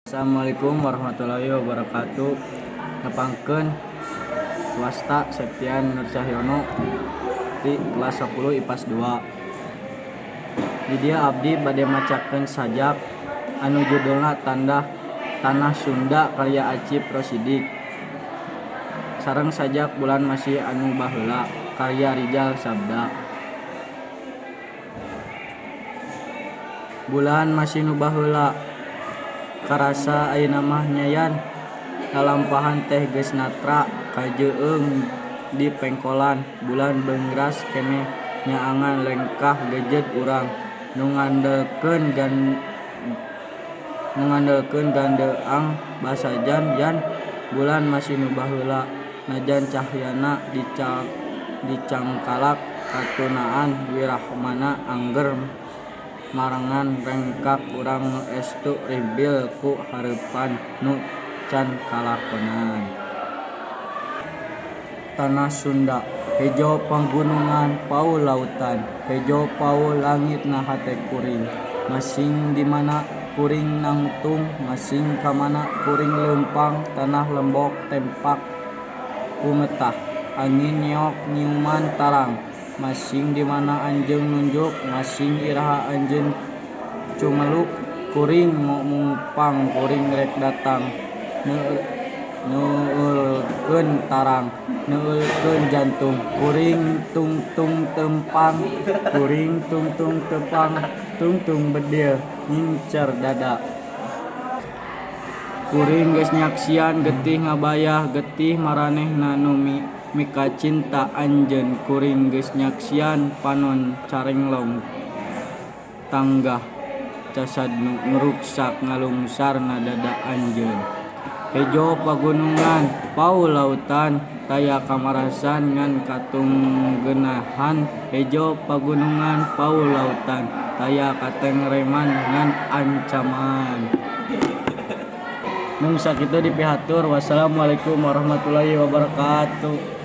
Assalamualaikum warahmatullahi wabarakatuh. Nepangkeun swasta Septian Nur Cahyono di kelas 10 IPAS 2. Di dia abdi bade macakeun sajak anu judulna Tanah Sunda karya Acip Rosidik. Sareng sajak Bulan Masih Anu Baheula karya Rijal Sabda. Bulan masih nu baheula karasa ayeuna mah nyayan lalampahan teh geus natra kajeueung di pengkolan bulan beungras keneh nyaangan lengkah gejet urang nu ngandeukeun gandeang basajan yan bulan masih nu baheula najan cahyana dicangkalak katunaan wirahmana angger marangan rengkak urang nu estu ribil ku hareupan nu can kalakonan. Tanah Sunda hejo panggunungan pau lautan hejo pau langit na hate kuring masing di mana kuring nangtung masing ka mana kuring leumpang tanah lembok tempak kumetah angin nyeok nyiuman tarang masing di mana anjeun nunjuk masing iraha anjeun cumeluk kuring mungpang kuring rek datang neueulkeun tarang neueulkeun jantung kuring tungtung tempang kuring tungtung tepang tungtung bedil ngincer dada kuring geus nyaksian getih ngabayah getih maranehna nu mika cinta anjeun kuring geus nyaksian panon carenglong tanggah casad nu ngeruksak ngalungsarna dada anjeun hejo pagunungan pau lautan taya kamarasan ngan katunggenahan hejo pagunungan pau lautan taya katengreman ngan ancaman. Mung sakitu dipihatur. Wassalamualaikum warahmatullahi wabarakatuh.